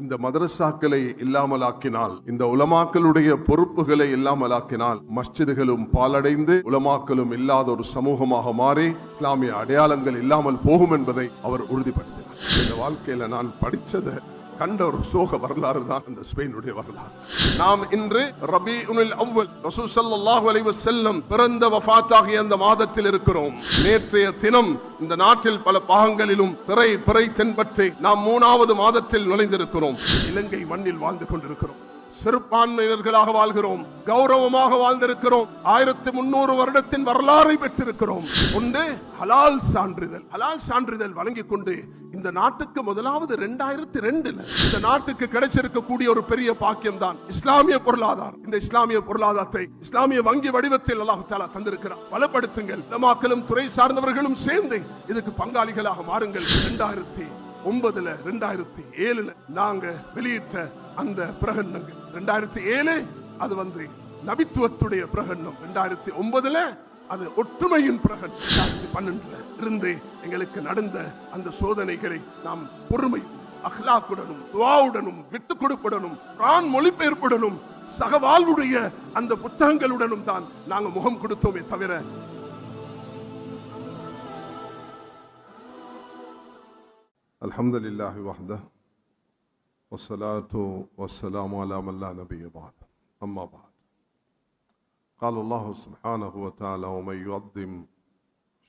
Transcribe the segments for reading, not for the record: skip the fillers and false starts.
இந்த மதரசாக்களை இல்லாமலாக்கினால், இந்த உலமாக்களுடைய பொறுப்புகளை இல்லாமலாக்கினால் மஸ்ஜிதுகளும் பாலடைந்து உலமாக்களும் இல்லாத ஒரு சமூகமாக மாறி இஸ்லாமிய அடையாளங்கள் இல்லாமல் போகும் என்பதை அவர் உறுதிப்படுத்தினார். இந்த வாழ்க்கையில நான் படிச்சதை கண்ட ஒரு சோக வரலாறு தான் இந்த ஸ்பெயினுடைய வரலாறு. நாம் இன்று ரபீஉல் அவ்வல் ரசூல் ஸல்லல்லாஹு அலைஹி வஸல்லம் பிறந்த வஃபாத்தாகிய அந்த மாதத்தில் இருக்கிறோம். நேற்றைய தினம் இந்த நாட்டில் பல பாகங்களிலும் பிறை தென்பற்றி நாம் 3வது மாதத்தில் நுழைந்திருக்கிறோம். இலங்கை மண்ணில் வாழ்ந்து கொண்டிருக்கிறோம். சிறுபான்மையினர்களாக வாழ்கிறோம். கௌரவமாக வாழ்ந்திருக்கிறோம். 1300 வருடத்தின் வரலாறை பெற்றிருக்கிறோம். ஒன்று ஹலால் சான்றிதழ். ஹலால் சான்றிதழ் வழங்கிக் கொண்டு இந்த நாட்டுக்கு முதலாவது 2002 இந்த நாட்டுக்கு கிடைச்சிருக்கக்கூடிய ஒரு பெரிய பாக்கியம் தான் இஸ்லாமிய பொருளாதாரம். இந்த இஸ்லாமிய பொருளாதாரத்தை இஸ்லாமிய வங்கி வடிவத்தில் அல்லாஹ் தஆலா தந்திருக்கிறார். பலப்படுத்துங்கள். உலமாக்களும் துறை சார்ந்தவர்களும் சேர்ந்து இதுக்கு பங்காளிகளாக மாறுங்கள். 2009 2007 நாங்க வெளியிட்ட அந்த பிரகடனங்கள், 2007 அது நபித்துவத்துடைய பிரகடனம், 2009 அது ஒற்றுமையின் பிரகடனம், 2012 இருந்து எங்களுக்கு நடந்த அந்த சோதனைகளை நாம் பொறுமை அஹ்லாக்குடனும் துஆவுடனும் விட்டுக் கொடுப்புடனும் குர்ஆன் மொழிபெயர்ப்புடனும் சகவாழ்வுடைய அந்த புத்தகங்களுடனும் தான் நாங்கள் முகம் கொடுத்தோமே தவிர அல்ஹம்துலில்லாஹி வஹ்தஹு வஸ்ஸலாத்து வஸ்ஸலாமு அலா மன் லா நபிய்ய பஅத். அம்மா பஅத். قال الله سبحانه وتعالى ومن يعظم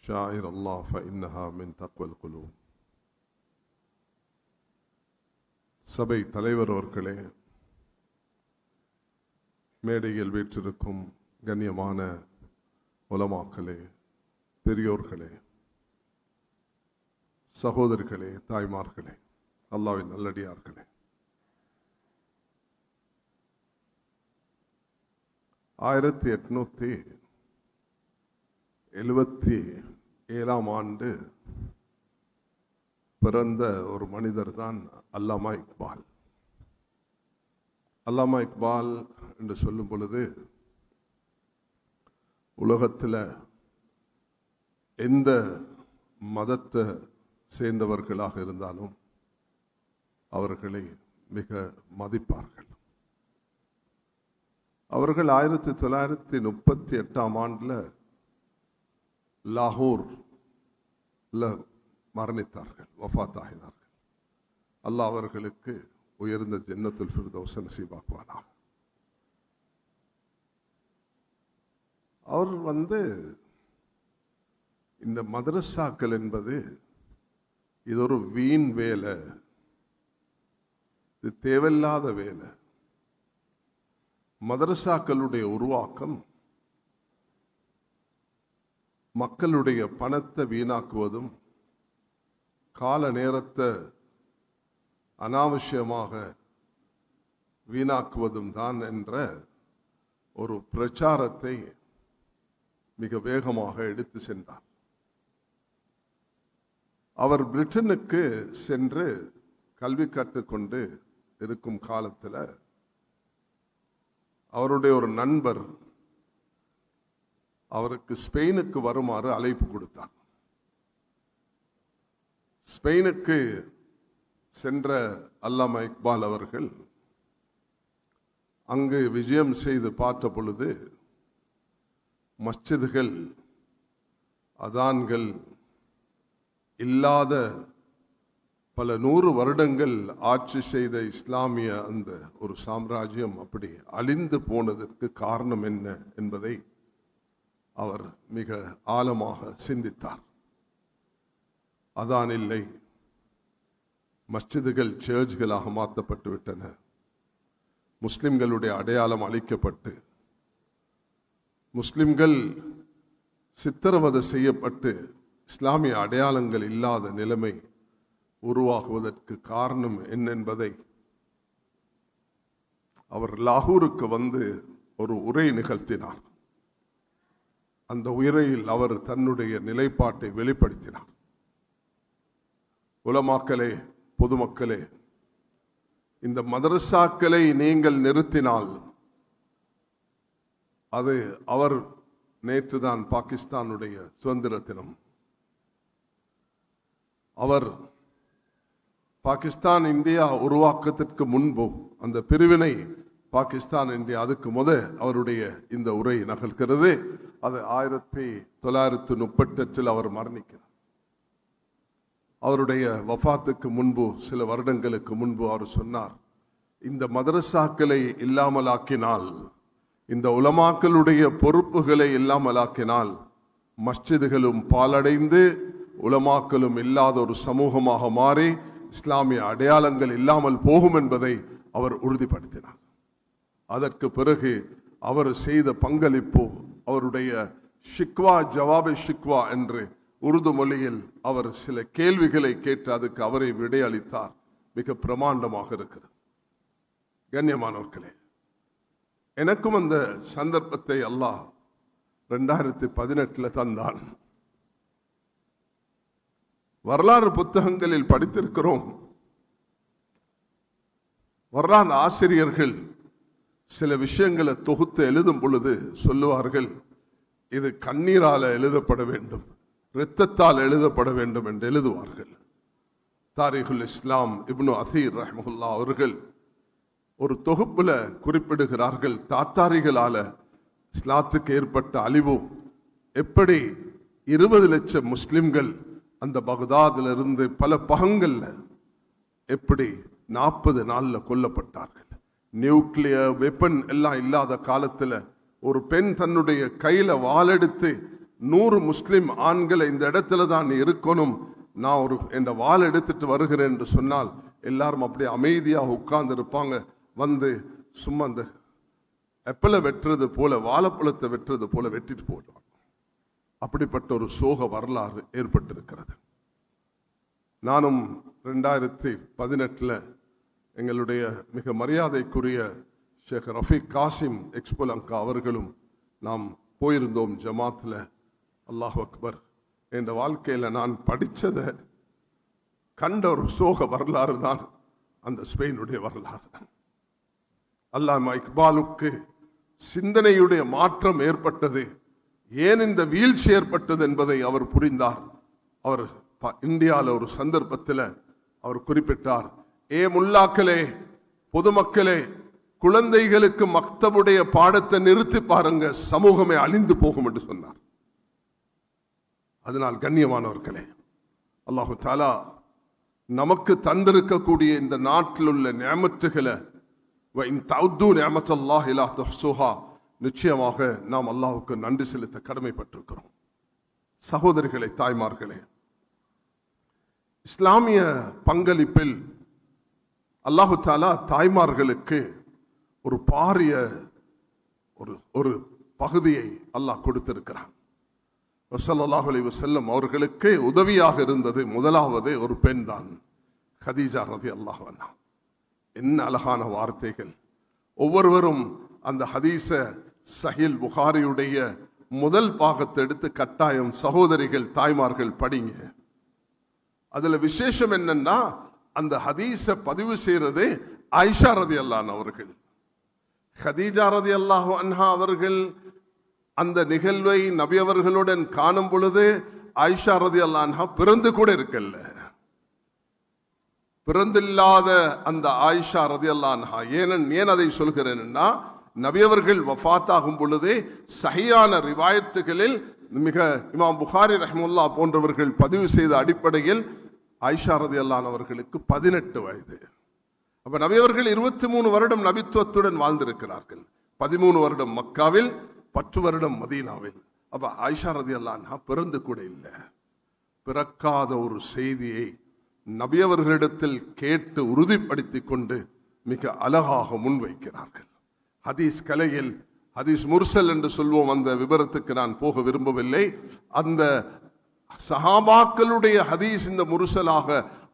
شعائر الله فإنها من تقوى القلوب. சபை தலைவர் அவர்களே, மேடையில் வீற்றிருக்கும் கண்ணியமான உலமாக்களே, பெரியோர்களே, சகோதரர்களே, தாய்மார்களே, அல்லாஹ்வின் நல்லடியார்களே, 1877 ஆண்டு பிறந்த ஒரு மனிதர் தான் அல்லாமா இக்பால். அல்லாமா இக்பால் என்று சொல்லும் பொழுது உலகத்தில் எந்த மதத்தை சேர்ந்தவர்களாக இருந்தாலும் அவர்களை மிக மதிப்பார்கள். அவர்கள் 1938 ஆண்டில் லாகூர்ல மரணித்தார்கள், வஃபாத் ஆகினார்கள். அல்லாஹ் அவர்களுக்கு உயர்ந்த ஜன்னத்துல் ஃபிர்தௌஸ் நசீபாக்குவானாக. அவர் இந்த மதரசாக்கள் என்பது இது ஒரு வீண் வேலை, இது தேவையில்லாத வேலை. மதரசாக்களுடைய உருவாக்கம் மக்களுடைய பணத்தை வீணாக்குவதும் கால நேரத்தை அனாவசியமாக வீணாக்குவதும் தான் என்ற ஒரு பிரச்சாரத்தை மிக வேகமாக எடுத்து சென்றார். அவர் பிரிட்டனுக்கு சென்று கல்வி கற்றுக்கொண்டு இருக்கும் காலத்தில் அவருடைய ஒரு நண்பர் அவருக்கு ஸ்பெயினுக்கு வருமாறு அழைப்பு கொடுத்தார். ஸ்பெயினுக்கு சென்ற அல்லாமா இக்பால் அவர்கள் அங்கு விஜயம் செய்து பார்த்த பொழுது மஸ்ஜிதுகள் அதான்கள் இல்லாத பல 100 வருடங்கள் ஆட்சி செய்த இஸ்லாமிய அந்த ஒரு சாம்ராஜ்யம் அப்படி அழிந்து போனதற்கு காரணம் என்ன என்பதை அவர் மிக ஆழமாக சிந்தித்தார். அதான் இல்லை, மஸ்ஜிதுகள் சர்ச்களாக மாற்றப்பட்டு விட்டன, முஸ்லிம்களுடைய அடையாளம் அழிக்கப்பட்டு முஸ்லிம்கள் சித்திரவதை செய்யப்பட்டு இஸ்லாமிய அடையாளங்கள் இல்லாத நிலைமை உருவாகுவதற்கு காரணம் என்ன என்பதை அவர் லாகூருக்கு ஒரு உரை நிகழ்த்தினார். அந்த உரையில் அவர் தன்னுடைய நிலைப்பாட்டை வெளிப்படுத்தினார். உலமாக்களே, பொதுமக்களே, இந்த மதரசாக்களை நீங்கள் நிறுத்தினால் அது அவர் நேற்றுதான் பாகிஸ்தானுடைய சுதந்திர தினம். அவர் பாகிஸ்தான் இந்தியா உருவாக்கத்திற்கு முன்பு அந்த பிரிவினை பாகிஸ்தான் இந்தியா அதுக்கு அவருடைய இந்த உரை நகர்கிறது. அது 1938 அவர் மரணிக்கிறார். அவருடைய வஃபாத்துக்கு முன்பு சில வருடங்களுக்கு முன்பு அவர் சொன்னார், இந்த மதரசாக்களை இல்லாமலாக்கினால், இந்த உலமாக்களுடைய பொறுப்புகளை இல்லாமலாக்கினால் மஸ்ஜிதுகளும் பாலடைந்து உலமாக்களும் இல்லாத ஒரு சமூகமாக மாறி இஸ்லாமிய அடையாளங்கள் இல்லாமல் போகும் என்பதை அவர் உறுதிப்படுத்தினார். அதற்கு பிறகு அவர் செய்த பங்களிப்பு, அவருடைய ஷிக்வா ஜவாபே ஷிக்வா என்று உருது மொழியில் அவர் சில கேள்விகளை கேட்டு அதுக்கு அவரை விடையளித்தார். மிக பிரமாண்டமாக இருக்கிறது. கண்ணியமானவர்களே, எனக்கும் அந்த சந்தர்ப்பத்தை அல்லாஹ் 2018 தந்தான். வரலாறு புத்தகங்களில் படித்திருக்கிறோம். வரலாறு ஆசிரியர்கள் சில விஷயங்களை தொகுத்து எழுதும் பொழுது சொல்லுவார்கள், இது கண்ணீரால எழுதப்பட வேண்டும், இரத்தத்தால் எழுதப்பட வேண்டும் என்று எழுதுவார்கள். தாரிகுல் இஸ்லாம் இப்னு அசீர் ரஹ்மஹுல்லா அவர்கள் ஒரு தொகுப்புல குறிப்பிடுகிறார்கள், தாத்தாரிகளால இஸ்லாத்துக்கு ஏற்பட்ட அழிவு, எப்படி 20 லட்சம் முஸ்லிம்கள் அந்த பகதாதிலிருந்து பல பகங்கள்ல எப்படி 40 நாள்ல கொல்லப்பட்டார்கள். நியூக்ளியர் வெப்பன் எல்லாம் இல்லாத காலத்துல ஒரு பெண் தன்னுடைய கையில வாளெடுத்து 100 முஸ்லிம் ஆண்களை இந்த இடத்துல தான் இருக்கணும், நான் ஒரு என்ற வாள் எடுத்துட்டு வருகிறேன் என்று சொன்னால் எல்லாரும் அப்படியே அமைதியாக உட்கார்ந்து இருப்பாங்க. வந்து சும்மா அந்த எப்பலை வெட்டுறது போல, வாழைப்பழத்தை வெட்டுறது போல வெட்டிட்டு போடுவாங்க. அப்படிப்பட்ட ஒரு சோக வரலாறு ஏற்பட்டிருக்கிறது. நானும் 2018 எங்களுடைய மிக மரியாதைக்குரிய ஷேக் ரஃபீக் காசிம் எக்ஸ்போலங்கா அவர்களும் நாம் போயிருந்தோம் ஜமாத்துல. அல்லாஹ் அக்பர், என்ற வாழ்க்கையில நான் படிச்சதை கண்ட ஒரு சோக வரலாறு தான் அந்த ஸ்பெயினுடைய வரலாறு. அல்லாமா இக்பாலுக்கு சிந்தனையுடைய மாற்றம் ஏற்பட்டது. ஏன் இந்த வீழ்ச்சி ஏற்பட்டது என்பதை அவர் புரிந்தார். அவர் இந்தியாவில் ஒரு சந்தர்ப்பத்தில் அவர் குறிப்பிட்டார், ஏ முல்லாக்களே, பொதுமக்களே, குழந்தைகளுக்கு மக்தபுடைய பாடத்தை நிறுத்தி பாருங்க, சமூகமே அழிந்து போகும் என்று சொன்னார். அதனால் கண்ணியமானவர்களே, அல்லாஹு தாலா நமக்கு தந்திருக்கக்கூடிய இந்த நாட்டில் உள்ள நியமத்துகளை நிச்சயமாக நாம் அல்லாஹுக்கு நன்றி செலுத்த கடமைப்பட்டிருக்கிறோம். சகோதரிகளே, தாய்மார்களே, இஸ்லாமிய பங்களிப்பில் அல்லாஹு தாலா தாய்மார்களுக்கு ஒரு பாரிய ஒரு பகுதியை அல்லாஹ் கொடுத்திருக்கிறான். ஸல்லல்லாஹு அலைஹி வஸல்லம் அவர்களுக்கு உதவியாக இருந்தது முதலாவது ஒரு பெண் தான், கதீஜா ரலியல்லாஹு அன்ஹா. என்ன அழகான வார்த்தைகள்! ஒவ்வொருவரும் அந்த ஹதீஸ சஹீல் புகாரியுடைய முதல் பாகத்தை எடுத்து கட்டாயம் சகோதரிகள் தாய்மார்கள் படிங்க. அதுல விசேஷம் என்னன்னா, அந்த ஹதீஸ பதிவு செய்யறது ஆயிஷா ரலியல்லாஹு அவர்கள். கதீஜா ரலியல்லாஹு அன்ஹா அவர்கள் அந்த நிகழ்வை நபி அவர்களுடன் காணும் பொழுது ஆயிஷா ரலியல்லாஹு அன்ஹா பிறந்து கூட இருக்கல்ல. பிறந்தில்லாத அந்த ஆயிஷா ரலியல்லாஹு அன்ஹா, ஏன் அதை சொல்கிறேன்னா, நபி அவர்கள் வஃபாத்தாகும் பொழுது சஹீஹான ரிவாயத்துகளில் மிக இமாம் புகாரி ரஹ்மத்துல்லாஹ் போன்றவர்கள் பதிவு செய்த அடிப்படையில் ஆயிஷா ரலியல்லாஹு அன்ஹா அவர்களுக்கு 18 வயது. அப்ப நபி அவர்கள் 23 வருடம் நபித்துவத்துடன் வாழ்ந்திருக்கிறார்கள். 13 வருடம் மக்காவில், 10 வருடம் மதீனாவில். அப்ப ஆயிஷா ரலியல்லாஹு அன்ஹா பிறந்து கூட இல்லை. பிறக்காத ஒரு செய்தியை நபி அவர்களிடத்தில் கேட்டு உறுதிப்படுத்தி கொண்டு மிக அழகாக முன்வைக்கிறார்கள். ஹதீஸ் கலையில் ஹதீஸ் முர்சல் என்று சொல்வோம், அந்த விபரத்துக்கு நான் போக விரும்பவில்லை. அந்த சஹாபாக்களுடைய ஹதீஸ் இந்த முர்சலாக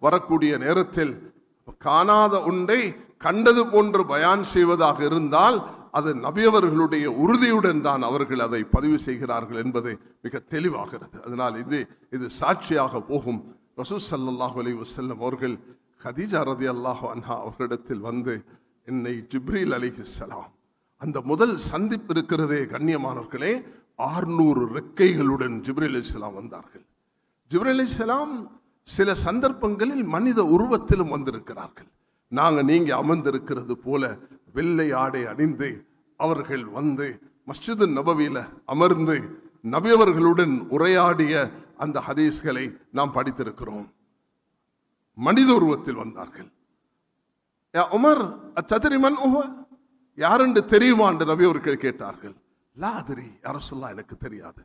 வரக்கூடிய நேரத்தில் காணாத ஒன்றை கண்டது போன்று பயான் செய்வதாக இருந்தால் அது நபியவர்களுடைய உறுதியுடன் தான் அவர்கள் அதை பதிவு செய்கிறார்கள் என்பது மிக தெளிவாகிறது. அதனால் இது சாட்சியாக போகும். ரசூல் ஸல்லல்லாஹு அலைஹி வஸல்லம் அவர்கள் கதீஜா ரலியல்லாஹு அன்ஹா அவர்களிடத்தில் வந்து, என்னை ஜிப்ரீல் அலைஹிஸ்ஸலாம், அந்த முதல் சந்திப்பு இருக்கிறதே கண்ணியமானவர்களே, 600 ரெக்கைகளுடன் ஜிப்ரீல் அலைஹிஸ்ஸலாம் வந்தார்கள். ஜிப்ரீல் அலைஹிஸ்ஸலாம் சில சந்தர்ப்பங்களில் மனித உருவத்திலும் வந்திருக்கிறார்கள். நீங்க அமர்ந்திருக்கிறது போல வெள்ளை ஆடை அணிந்து அவர்கள் வந்து மஸ்ஜிது நபவியில அமர்ந்து நபி அவர்களுடன் உரையாடிய அந்த ஹதீஸ்களை நாம் படித்திருக்கிறோம். மனித உருவத்தில் வந்தார்கள். உமர் அச்சதரிமன் யார் என்று தெரியுமா என்று நபி அவர்கள் கேட்டார்கள். லாதரி அரசுல்லா, எனக்கு தெரியாது.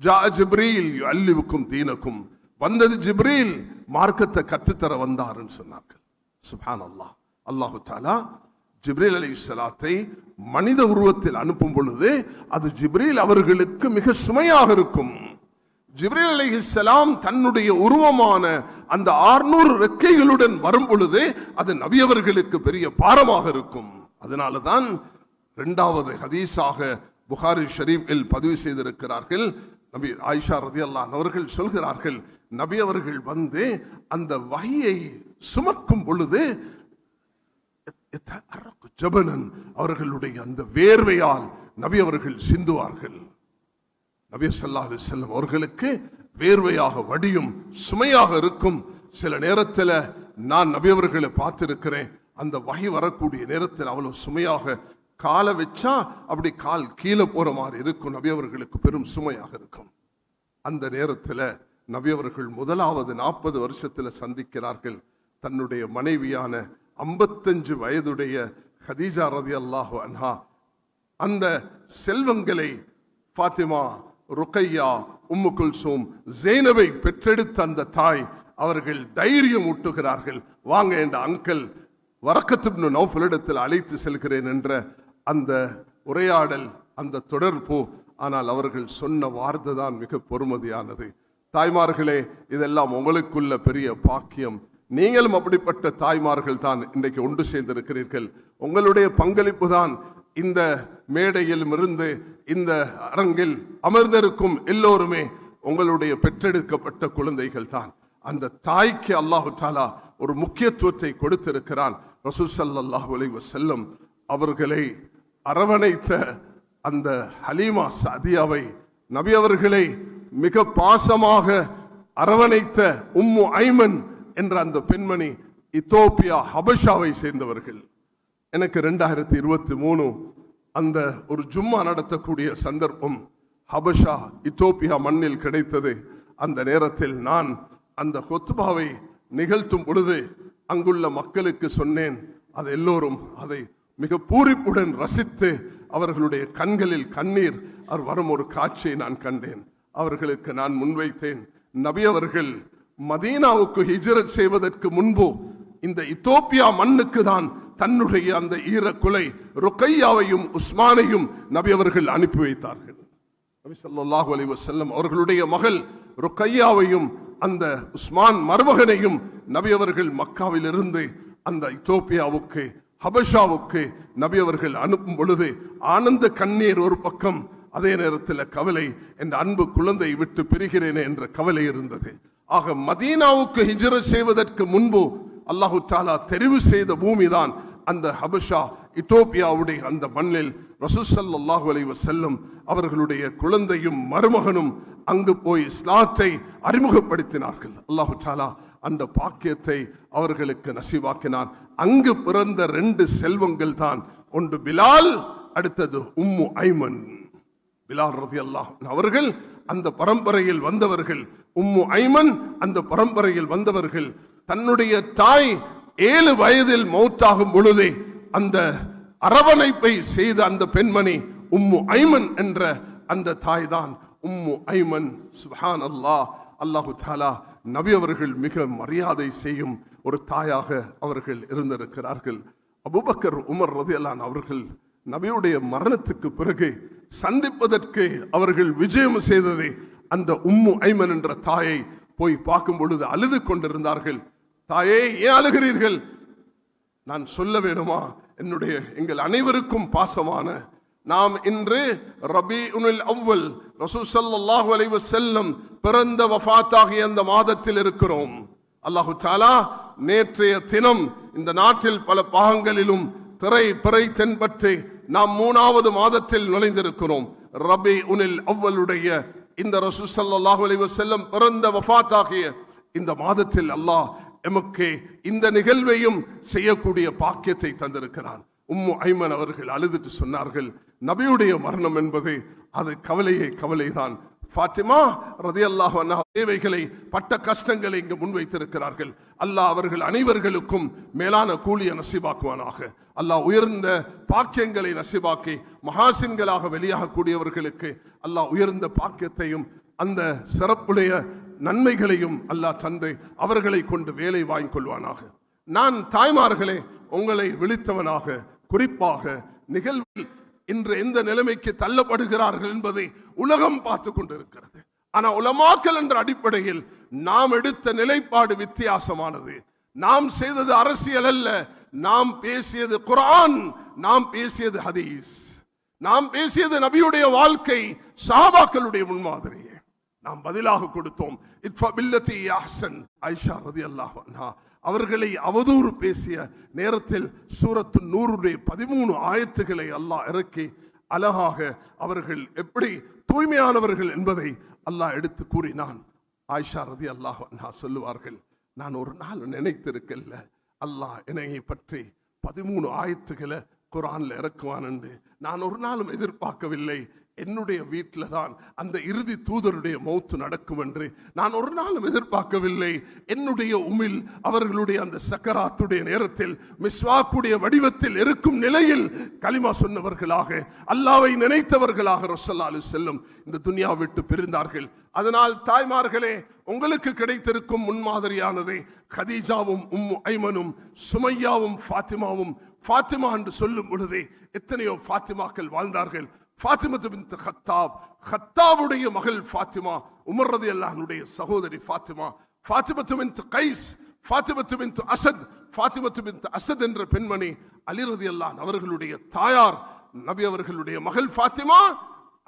ஜா ஜிப்ரீல் யுஅல்லிமுக்கும் தீனக்கும், வந்தது ஜிப்ரீல் மார்க்கத்தை கற்றுத்தர வந்தார் என்று சொன்னார்கள். சுப்ஹானல்லாஹ். அல்லாஹு தஆலா ஜிப்ரீல் அலைஹிஸ்ஸலாத்தை மனித உருவத்தில் அனுப்பும் பொழுது அது ஜிப்ரீல் அவர்களுக்கு மிக சுமையாக இருக்கும். ஜிப்ரீல் அலைஹிஸ்ஸலாம் தன்னுடைய உருவமான அந்த 600 ரெக்கைகளுடன் வரும் பொழுது அது நபி அவர்களுக்கு பெரிய பாரமாக இருக்கும். அதனாலதான் இரண்டாவது ஹதீஸாக புகாரி ஷரீஃபில் பதிவு செய்திருக்கிறார்கள். நபி ஆயிஷா ரலியல்லாஹு அன்ஹா அவர்கள் சொல்கிறார்கள், நபி அவர்கள் வந்து அந்த வஹியை சுமக்கும் பொழுது ஜபனன், அவர்களுடைய அந்த வேர்வையால் நபி அவர்கள் சிந்துவார்கள். நபி ஸல்லல்லாஹு அலைஹி வஸல்லம் அவர்களுக்கு வேர்வையாக வடியும், சுமையாக இருக்கும். சில நேரத்தில் நான் நபி அவர்களை பார்த்திருக்கிறேன், அந்த வஹி வரக்கூடிய நேரத்தில் அவ்வளவு சுமையாக காலை வச்சா அப்படி கால் கீழே போற மாதிரி இருக்கும். நபி அவர்களுக்கு பெரும் சுமையாக இருக்கும். அந்த நேரத்தில் நபி அவர்கள் முதலாவது 40 வருஷத்தில் சந்திக்கிறார்கள் தன்னுடைய மனைவியான 55 வயதுடைய ஹதீஜா ரலியல்லாஹு அன்ஹா. அந்த செல்வங்களை ஃபாத்திமா, ருக்கையா, உம்மு குல்சூம், ஜெய்னபை பெற்றெடுத்த அந்த தாய் அவர்கள் தைரியம் ஊட்டுகிறார்கள். வாங்க என்ற அங்கிள் வரக்கத் இப்னு நௌஃபலிடத்தில் அழைத்து செல்கிறேன் என்ற அந்த உரையாடல், அந்த தொடர்பு. ஆனால் அவர்கள் சொன்ன வார்த்தை தான் மிக பொறுமதியானது. தாய்மார்களே, இதெல்லாம் உங்களுக்குள்ள பெரிய பாக்கியம். நீங்களும் அப்படிப்பட்ட தாய்மார்கள் தான் இன்றைக்கு ஒன்று சேர்ந்திருக்கிறீர்கள். உங்களுடைய பங்களிப்பு தான் இந்த மேடையிலும் இருந்து இந்த அரங்கில் அமர்ந்திருக்கும் எல்லோருமே உங்களுடைய பெற்றெடுக்கப்பட்ட குழந்தைகள் தான். அந்த தாய்க்கு அல்லாஹு தஆலா ஒரு முக்கியத்துவத்தை கொடுத்திருக்கிறான். ரசூல் ஸல்லல்லாஹு அலைஹி வஸல்லம் அவர்களை அரவணைத்த அந்த ஹலீமா சாதியாவை, நபி அவர்களை மிக பாசமாக அரவணைத்த உம்மு ஐமன் என்ற அந்த பெண்மணி இத்தோப்பியா ஹபஷாவை சேர்ந்தவர்கள். எனக்கு 2023 அந்த ஒரு ஜும்மா நடத்தக்கூடிய சந்தர்ப்பம் ஹபஷா இத்தோப்பியா மண்ணில் கிடைத்தது. அந்த நேரத்தில் நான் அந்த ஹுத்பாவை நிகழ்த்தும் பொழுது அங்குள்ள மக்களுக்கு சொன்னேன். அது எல்லோரும் அதை மிக பூரிப்புடன் ரசித்து அவர்களுடைய கண்களில் கண்ணீர் வரும் ஒரு காட்சியை நான் கண்டேன். அவர்களுக்கு நான் முன்வைத்தேன், நபி அவர்கள் மதீனாவுக்கு ஹிஜ்ரத் செய்வதற்கு முன்பு இந்த இத்தோப்பியா மண்ணுக்கு தான் தன்னுடைய அந்த ஈரக்குலை ருக்கையாவையும் உஸ்மானையும் நபி அவர்கள் அனுப்பி வைத்தார்கள். நபி ஸல்லல்லாஹு அலைஹி வஸல்லம் அவர்களுடைய மகள் ருக்கையாவையும் அந்த உஸ்மான் மருமகனையும் நபி அவர்கள் மக்காவில் இருந்து அந்த இத்தோப்பியாவுக்கு ஹபஷாவுக்கு நபி அவர்கள் அனுப்பும் பொழுது ஆனந்த கண்ணீர் ஒரு பக்கம், அதே நேரத்தில் கவலை, என் அன்பு குழந்தை விட்டு பிரிகிறேனே என்ற கவலை இருந்தது. ஆக மதீனாவுக்கு ஹிஜ்ரத் செய்வதற்கு முன்பு அல்லாஹு தஆலா தெரிவு செய்த பூமிதான் அந்த ஹபஷா இத்தோப்பியாவுடைய அந்த மண்ணில். ரசூல் ஸல்லல்லாஹு அலைஹி வஸல்லம் அவர்களுடைய குழந்தையும் மருமகனும் அங்கு போய் இஸ்லாத்தை அறிமுகப்படுத்தினார்கள். அல்லாஹு தஆலா அந்த பாக்கியத்தை அவர்களுக்கு நசீவாக்கினான். அங்கு பிறந்த 2 செல்வங்கள் தான், ஒன்று பிலால், அடுத்தது உம்மு ஐமன். பிலால் ரலியல்லாஹு அன்ஹு அவர்கள் அந்த பரம்பரையில் வந்தவர்கள், உம்மு ஐமன் அந்த பரம்பரையில் வந்தவர்கள். தன்னுடைய தாய் 7 வயதில் மௌத்தாகும் பொழுது அந்த அரவணைப்பை செய்த அந்த பெண்மணி உம்மு ஐமன் என்ற அந்த தாய் தான் உம்மு ஐமன். சுப்ஹானல்லாஹ். அல்லாஹு தஆலா நபி அவர்கள் மிக மரியாதை செய்யும் ஒரு தாயாக அவர்கள் இருந்திருக்கிறார்கள். அபூபக்கர், உமர் ரலியல்லாஹு அன்ஹு அவர்கள் நபியுடைய மரணத்துக்கு பிறகு சந்திப்பதற்கு அவர்கள் விஜயம் செய்ததை அந்த உம்மு ஐமன் என்ற தாயை போய் பார்க்கும் பொழுது அழுது கொண்டிருந்தார்கள். தாயே, ஏன் அழுகிறீர்கள்? நான் சொல்ல வேணுமா? எங்கள் அனைவருக்கும் பாசமான நாம் இன்று ரபீஉல் அவ்வல் ரசூல் ஸல்லல்லாஹு அலைஹி வஸல்லம் பிறந்த வஃபாத்தாகிய அந்த மாதத்தில் இருக்கிறோம். அல்லாஹு தஆலா நேற்றைய தினம் இந்த நாட்டில் பல பாகங்களிலும் பிறை தென்பற்றி நாம் 3வது மாதத்தில் நுழைந்திருக்கிறோம். ரபீஉல் அவ்வலுடைய இந்த ரசூல் ஸல்லல்லாஹு அலைஹி வஸல்லம் பிறந்த வஃபாத்தாகிய இந்த மாதத்தில் அல்லாஹ் எமக்கு இந்த நிகழ்வையும் செய்யக்கூடிய பாக்கியத்தை தந்திருக்கிறான். உம்மு ஐமன் அவர்கள் அழுதுட்டு சொன்னார்கள், நபியுடைய மரணம் என்பது அது கவலைதான். ஃபாத்திமா ரலியல்லாஹு அன்ஹா தேவைகளை பட்ட கஷ்டங்களை இங்கு முன்வைத்திருக்கிறார்கள். அல்லாஹ் அவர்கள் அனைவர்களுக்கும் மேலான கூலிய நசீபாக்குவானாக. அல்லாஹ் உயர்ந்த பாக்கியங்களை நசீபாக்கி மகாசின்களாக வெளியாகக்கூடியவர்களுக்கு அல்லாஹ் உயர்ந்த பாக்கியத்தையும் அந்த சிறப்புடைய நன்மைகளையும் அல்லாஹ் தந்து அவர்களை கொண்டு வேலை வாங்கிக் கொள்வானாக. நான் தாய்மார்களே உங்களை விழித்தவனாக, குறிப்பாக நிகழ்வில் இன்று எந்த நிலைமைக்கு தள்ளப்படுகிறார்கள் என்பதை உலகம் பார்த்து கொண்டிருக்கிறது. ஆனால் உலமாக்கல் என்ற அடிப்படையில் நாம் எடுத்த நிலைப்பாடு வித்தியாசமானது. நாம் செய்தது அரசியல் அல்ல, நாம் பேசியது குர்ஆன், நாம் பேசியது ஹதீஸ், நாம் பேசியது நபியுடைய வாழ்க்கை, சஹாபாக்களுடைய முன்மாதிரியே நாம் பதிலாக கொடுத்தோம். ஆயிஷா ரலியல்லாஹு அன்ஹா அவர்களை அவதூறு பேசிய நேரத்தில் சூரத்து நூறுடைய 13 ஆயத்துகளை அல்லாஹ் இறக்கி அழகாக அவர்கள் எப்படி தூய்மையானவர்கள் என்பதை அல்லாஹ் எடுத்து கூறினான். ஆயிஷா ரலியல்லாஹு அன்ஹா சொல்லுவார்கள், நான் ஒரு நாள் நினைத்திருக்கல அல்லாஹ் என்னை பற்றி 13 ஆயத்துகளை குர்ஆன்ல இறக்குவான் என்று நான் ஒரு நாளும் எதிர்பார்க்கவில்லை. என்னுடைய வீட்டில் தான் அந்த இறுதி தூதருடைய மௌத்து நடக்கும் என்று நான் ஒரு நாளும் எதிர்பார்க்கவில்லை. என்னுடைய உமிழ் அவர்களுடைய அந்த சக்கராத்துடைய நேரத்தில் மிஸ்வாக்குடைய வடிவத்தில் இருக்கும் நிலையில் கலிமா சொன்னவர்களாக, அல்லாஹ்வை நினைத்தவர்களாக ரசூலுல்லாஹி அலைஹி வஸல்லம் இந்த துன்யா விட்டு பிரிந்தார்கள். அதனால் தாய்மார்களே, உங்களுக்கு கிடைத்திருக்கும் முன்மாதிரியானதை கதீஜாவும் உம்மு ஐமனும் சுமையாவும் ஃபாத்திமாவும். ஃபாத்திமா என்று சொல்லும் பொழுதே எத்தனையோ ஃபாத்திமாக்கள் வாழ்ந்தார்கள். ஃபாத்திமத்து பின்த் கத்தாப், கத்தாவுடைய மகள் ஃபாத்திமா, உமர் ரலியல்லாஹு அன்ஹுடைய சகோதரி ஃபாத்திமா, ஃபாத்திமத்து பின்த் கைஸ், ஃபாத்திமத்து பின்த் அஸத், ஃபாத்திமத்து பின்த் அஸத் என்ற பெண்மணி அலி ரலியல்லாஹு அன்ஹு அவர்களுடைய தாயார், நபி அவர்களுடைய மகள் ஃபாத்திமா,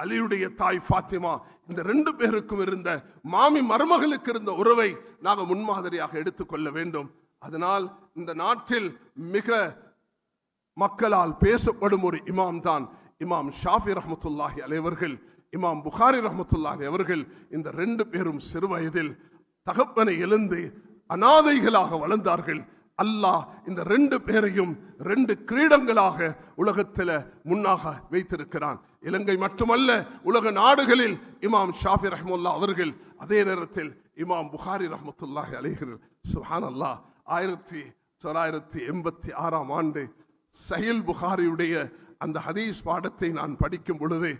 அலியுடைய தாய் ஃபாத்திமா. இந்த 2 பேருக்கும் இருந்த மாமி மருமகளுக்கு இருந்த உறவை நாங்கள் முன்மாதிரியாக எடுத்துக்கொள்ள வேண்டும். அதனால் இந்த நாட்டில் மிக மக்களால் பேசப்படும் ஒரு இமாம் தான் இமாம் ஷாஃபி ரஹ்மத்துல்லாஹி அலைஹி அவர்கள், இமாம் புகாரி ரஹ்மத்துல்லாஹி அவர்கள். இந்த 2 பேரும் சிறு வயதில் தகப்பனை இழந்து அனாதைகளாக வளர்ந்தார்கள். அல்லாஹ் இந்த 2 பேரையும் 2 கிரீடங்களாக உலகத்தில் முன்னாக வைத்திருக்கிறான். இலங்கை மட்டுமல்ல, உலக நாடுகளில் இமாம் ஷாஃபி ரஹ்மத்துல்லாஹி அவர்கள், அதே நேரத்தில் இமாம் புகாரி ரஹ்மத்துல்லாஹி அலைஹி. சுப்ஹானல்லாஹ், 1986ஆம் ஆண்டு சஹீல் புகாரியுடைய அந்த ஹதீஸ் பாடத்தை நான் படிக்கும் பொழுது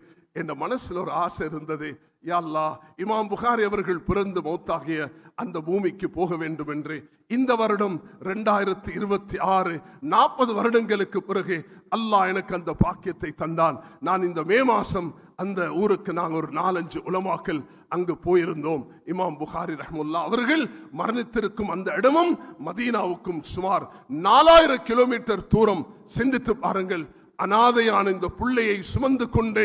என் மனசில் ஒரு ஆசை இருந்தது. யா அல்லாஹ், இமாம் புகாரி அவர்கள் பிறந்து மௌத்தாகிய அந்த பூமிக்கு போக வேண்டும் என்று. இந்த வருடம் 2026 40 வருடங்களுக்கு பிறகு அல்லாஹ் எனக்கு அந்த பாக்கியத்தை தந்தான். நான் இந்த மே மாசம் அந்த ஊருக்கு நாங்கள் ஒரு 4-5 உலமாக்கள் அங்கு போயிருந்தோம். இமாம் புகாரி ரஹ்மத்துல்லாஹி அவர்கள் மரணித்திருக்கும் அந்த இடமும் மதீனாவுக்கும் சுமார் 4000 கிலோமீட்டர் தூரம். சிந்தித்து பாருங்கள், அனாதையான இந்த பிள்ளையை சுமந்து கொண்டு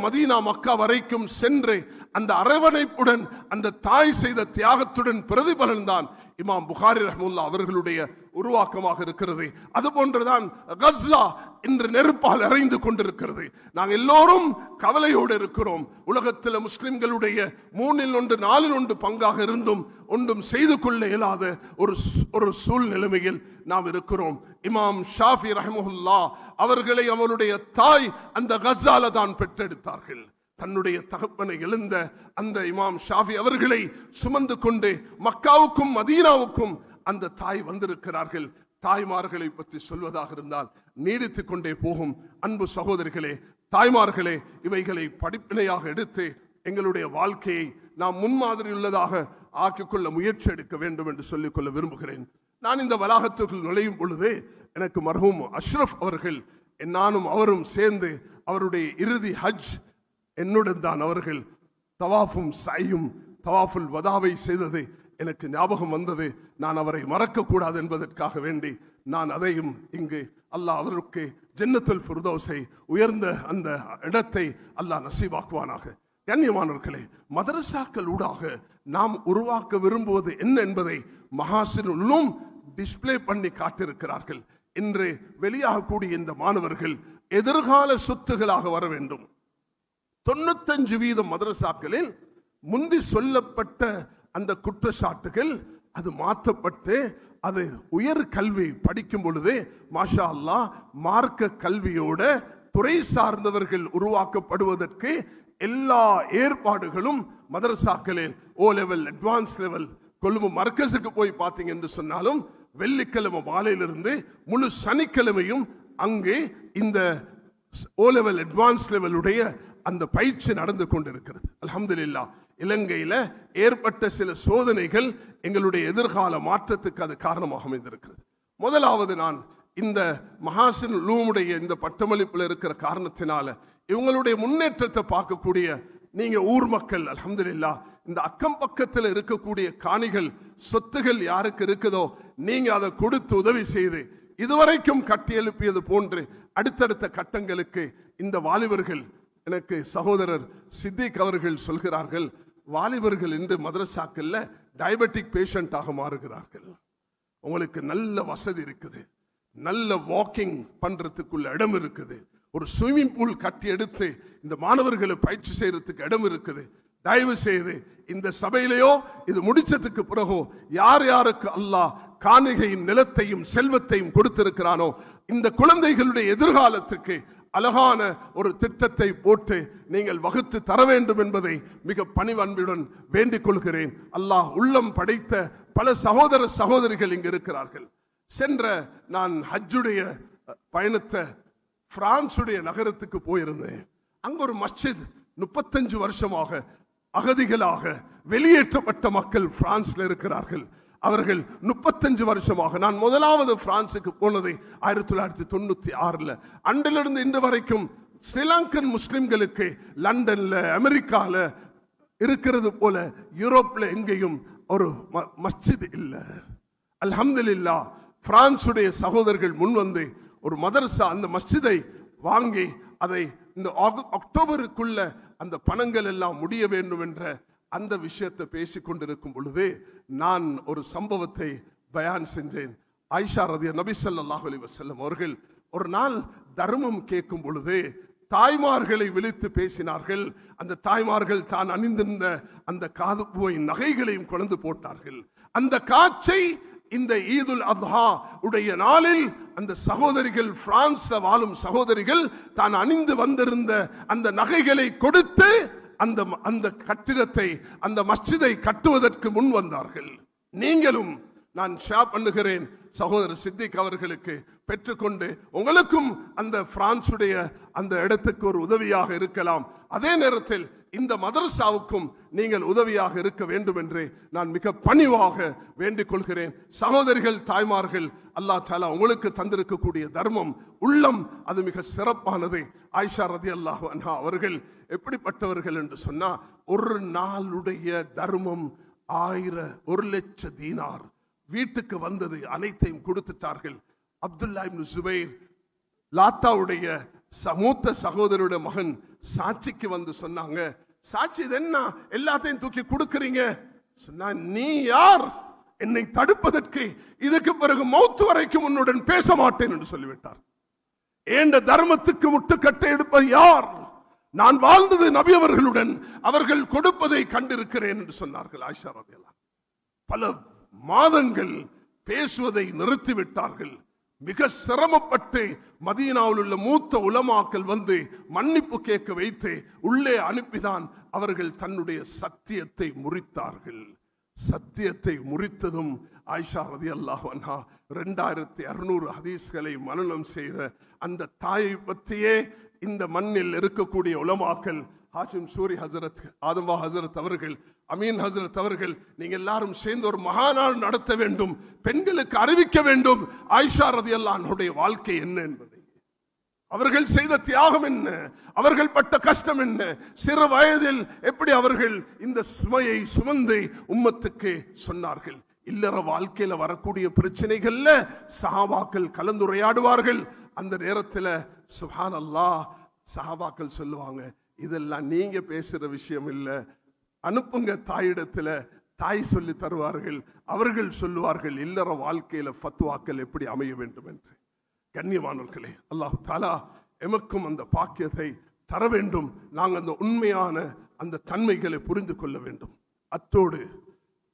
மதீனா மக்கா வரைக்கும் சென்று அந்த அரவணைப்புடன் அந்த தாய் செய்த தியாகத்துடன் பிரதிபலன் தான் இமாம் புகாரி ரஹ்மத்துல்லாஹி அவர்களுடைய உருவாக்கமாக இருக்கிறது. அதுபோன்றுதான் கஸ்ஸா இன்று நெருப்பால் எரிந்து கொண்டிருக்கிறது. நாங்கள் எல்லோரும் கவலையோடு இருக்கிறோம். உலகத்தில் முஸ்லிம்களுடைய 3 4 பங்காக இருந்தும் ஒன்றும் செய்து கொள்ள இயலாத ஒரு சூழ்நிலைமையில் நாம் இருக்கிறோம். இமாம் ஷாஃபி ரஹ்மத்துல்லாஹி அவர்களை அவருடைய தாய் அந்த கஸ்ஸால தான் பெற்றெடுத்தார்கள். தன்னுடைய தகப்பனை எழுந்த அந்த இமாம் ஷாஃபி அவர்களை சுமந்து கொண்டு மக்காவுக்கும் மதீனாவுக்கும் அந்த தாய் வந்திருக்கிறார்கள். தாய்மார்களை பற்றி சொல்வதாக இருந்தால் நீடித்துக் கொண்டே போகும். அன்பு சகோதரிகளே, தாய்மார்களே, இவைகளை படிப்பினையாக எடுத்து எங்களுடைய வாழ்க்கையை நாம் முன்மாதிரி உள்ளதாக ஆக்கிக்கொள்ள முயற்சி எடுக்க வேண்டும் என்று சொல்லிக்கொள்ள விரும்புகிறேன். நான் இந்த வளாகத்துக்குள் நுழையும் பொழுது எனக்கு மர்ஹூம் அஷ்ரப் அவர்கள், நானும் அவரும் சேர்ந்து அவருடைய இறுதி ஹஜ் என்னுடன் தான் அவர்கள் தவாஃபும் சையும் தவாஃபுல் வதாவை செய்தது எனக்கு ஞாபகம் வந்தது. நான் அவரை மறக்கக்கூடாது என்பதற்காக வேண்டி நான் அதையும் இங்கு அல்லாஹ் அவருக்கு ஜன்னத்துல் ஃபிர்தௌஸை, உயர்ந்த அந்த இடத்தை அல்லாஹ் நசீபாக்குவானாக. கண்ணியமானவர்களே, மதரசாக்கள் ஊடாக நாம் உருவாக்க விரும்புவது என்ன என்பதை மகாசினுள்ளும் டிஸ்பிளே பண்ணி காட்டியிருக்கிறார்கள். இன்று வெளியாகக்கூடிய இந்த மாணவர்கள் எதிர்கால சொத்துகளாக வர வேண்டும். 95% மதரசாக்களில் முந்தி சொல்லப்பட்ட அந்த குற்றச்சாட்டுகள் அது மாற்றப்பட்டு அது உயர் கல்வி படிக்கும் பொழுது மாஷா அல்லாஹ் மார்க்க கல்வியோட துறை சார்ந்தவர்கள் உருவாக்கப்படுவதற்கு எல்லா ஏற்பாடுகளும் மதரசாக்களில் O level advance level Colombo மர்கஸுக்கு போய் பார்த்தீங்க என்று சொன்னாலும் வெள்ளிக்கிழமை மாலையிலிருந்து முழு சனிக்கிழமையும் அங்கே இந்த ஓ லெவல் அட்வான்ஸ் லெவலுடைய அந்த பயிற்சி நடந்து கொண்டிருக்கிறது. அல்ஹம்துலில்லாஹ். இலங்கையில ஏற்பட்ட சில சோதனைகள் எங்களுடைய எதிர்கால மாற்றத்துக்கு அது காரணமாக அமைந்திருக்கிறது. முதலாவது, நான் இந்த மஹாசின் உலூமுடைய இந்த பட்டமளிப்பில் இருக்கிற காரணத்தினால இவங்களுடைய முன்னேற்றத்தை பார்க்கக்கூடிய நீங்க ஊர் மக்கள் அல்ஹம்துலில்லாஹ், இந்த அக்கம் பக்கத்தில் இருக்கக்கூடிய காணிகள் சொத்துகள் யாருக்கு இருக்குதோ நீங்க அதை கொடுத்து உதவி செய்து இதுவரைக்கும் கட்டி எழுப்பியது போன்று அடுத்தடுத்த கட்டங்களுக்கு இந்த வாலிபர்கள், எனக்கு சகோதரர் சித்திக் அவர்கள் சொல்கிறார்கள், வாலிபர்கள் இன்று மதரசாக்கள்ல டயபெட்டிக் பேஷண்டாக மாறுகிறார்கள். உங்களுக்கு நல்ல வசதி இருக்குது, நல்ல வாக்கிங் பண்றதுக்குள்ள இடம் இருக்குது, ஒரு ஸ்விம்மிங் பூல் கட்டி எடுத்து இந்த மாணவர்களை பயிற்சி செய்யறதுக்கு இடம் இருக்குது. தயவு செய்து இந்த சபையிலேயோ இது முடிச்சதுக்கு பிறகோ யார் யாருக்கு அல்லாஹ் காணிகையின் நிலத்தையும் செல்வத்தையும் கொடுத்திருக்கிறானோ இந்த குழந்தைகளுடைய எதிர்காலத்துக்கு அழகான ஒரு திட்டத்தை போட்டு நீங்கள் வகுத்து தர வேண்டும் என்பதை மிக பணிவன்புடன் வேண்டிக் கொள்கிறேன். அல்லாஹ் உள்ளம் படைத்த பல சகோதர சகோதரிகள் இங்கு இருக்கிறார்கள். சென்ற நான் ஹஜ்ஜுடைய பயணத்தை பிரான்சுடைய நகரத்துக்கு போயிருந்தேன். அங்க ஒரு மஸ்ஜித் 35 வருஷமாக அகதிகளாக வெளியேற்றப்பட்ட மக்கள் பிரான்ஸ்ல இருக்கிறார்கள். அவர்கள் 35 வருஷமாக, நான் முதலாவது பிரான்சுக்கு போனதை 1996 அன்றிலிருந்து இன்று வரைக்கும் ஸ்ரீலங்கன் முஸ்லிம்களுக்கு லண்டன்ல அமெரிக்கால இருக்கிறது போல யூரோப்ல எங்கேயும் ஒரு மஸ்ஜித் இல்லை. அல்ஹம்துலில்லாஹ், பிரான்சுடைய சகோதரர்கள் முன்வந்து ஒரு மதரசா அந்த மஸ்ஜிதை வாங்கி அதை இந்த அக்டோபருக்குள்ள அந்த பணங்கள் எல்லாம் முடிய வேண்டும் என்ற அந்த விஷயத்தை பேசிக் கொண்டிருக்கும் பொழுது நான் ஒரு சம்பவத்தை பயான் செஞ்சேன். ஆயிஷா நபி ஸல்லல்லாஹு அலைஹி வஸல்லம் அவர்கள் ஒரு நாள் தர்மம் கேட்கும் பொழுது தாய்மார்களை விழித்து பேசினார்கள். அந்த தாய்மார்கள் தான் அணிந்திருந்த அந்த காது போய் நகைகளையும் கொண்டு போட்டார்கள். அந்த காட்சை இந்த ஈதுல் அத்ஹா உடைய நாளில் அந்த சகோதரிகள், பிரான்ஸ் வாழும் சகோதரிகள் தான் அணிந்து வந்திருந்த அந்த நகைகளை கொடுத்து அந்த கட்டிடத்தை, அந்த மஸ்ஜிதை கட்டுவதற்கு முன் வந்தார்கள். நீங்களும் நான் ஷேர் பண்ணுகிறேன் சகோதரர் சித்திக் அவர்களுக்கு பெற்றுக்கொண்டு உங்களுக்கும் அந்த பிரான்சுடைய அந்த இடத்துக்கு ஒரு உதவியாக இருக்கலாம். அதே நேரத்தில் இந்த மதரசாவுக்கும் நீங்கள் உதவியாக இருக்க வேண்டும் என்று நான் மிக பணிவாக வேண்டிக் கொள்கிறேன். சகோதரிகள், தாய்மார்கள், அல்லாஹ் தஆலா உங்களுக்கு தந்திருக்கக்கூடிய தர்மம் உள்ளம் அது மிக சிறப்பானது. ஆயிஷா ரலியல்லாஹு அன்ஹா அவர்கள் எப்படிப்பட்டவர்கள் என்று சொன்னா, ஒரு நாளுடைய தர்மம் 1 லட்சம் தீனார் வீட்டுக்கு வந்தது, அனைத்தையும் கொடுத்துட்டார்கள். அப்துல்லா இப்னு ஜுபைர் லாத்தாவுடைய மூத்த சகோதரருடைய மகன் சாட்சிக்கு வந்து சொன்னாங்க, சாட்சி இது என்ன எல்லாத்தையும் தூக்கி கொடுக்கிறீங்க? சொன்னா, நீ யார் என்னை தடுப்பதற்கு? இதுக்கு பிறகு மௌத்து வரைக்கும் உன்னுடன் பேச மாட்டேன் என்று சொல்லிவிட்டார். ஏண்ட தர்மத்துக்கு முட்டுக்கட்டை எடுப்பது யார்? நான் வாழ்ந்தது நபி அவர்களுடன், அவர்கள் கொடுப்பதை கண்டிருக்கிறேன் என்று சொன்னார்கள். ஆயிஷா ரலியல்லாஹு பல மாதங்கள் பேசுவதை நிறுத்திவிட்டார்கள். மிக சிரமப்பட்டு மதீனாவில் உள்ள மூத்த உலமாக்கள் வந்து மன்னிப்பு கேட்க வைத்து உள்ளே அனுப்பிதான் அவர்கள் தன்னுடைய சத்தியத்தை முறித்தார்கள். சத்தியத்தை முறித்ததும் ஆயிஷா ரலியல்லாஹு அன்ஹா 2600 ஹதீஸ்களை மனனம் செய்த அந்த தாயை பற்றியே இந்த மண்ணில் இருக்கக்கூடிய உலமாக்கள், ஹாஷிம் சூரி ஹசரத், ஆதம்பா ஹசரத் அவர்கள், அமீன் ஹசரத் அவர்கள், நீங்க எல்லாரும் சேர்ந்து ஒரு மகாநாள் நடத்த வேண்டும், பெண்களுக்கு அறிவிக்க வேண்டும் ஆயிஷா ரலியல்லாஹு அன்ஹுடைய வாழ்க்கை என்ன என்பதை, அவர்கள் செய்த தியாகம் என்ன, அவர்கள் பட்ட கஷ்டம் என்ன, சிறு வயதில் எப்படி அவர்கள் இந்த சுமையை சுமந்து உம்மத்துக்கு சொன்னார்கள். இல்லற வாழ்க்கையில வரக்கூடிய பிரச்சனைகள்ல சஹாபாக்கள் கலந்துரையாடுவார்கள். அந்த நேரத்தில் சுப்ஹானல்லாஹ் சஹாபாக்கள் சொல்லுவாங்க, இதெல்லாம் நீங்க பேசுற விஷயம் இல்ல, அனுப்புங்க தாயிடத்துல, தாய் சொல்லி தருவார்கள், அவர்கள் சொல்லுவார்கள் இல்லற வாழ்க்கையில ஃபத்வாக்கள் எப்படி அமைய வேண்டும் என்று. கண்ணியமானவர்களே, அல்லாஹ் தஆலா எமக்கும் அந்த பாக்கியத்தை தர வேண்டும். நாங்கள் அந்த உண்மையான அந்த தன்மைகளை புரிந்து கொள்ள வேண்டும். அத்தோடு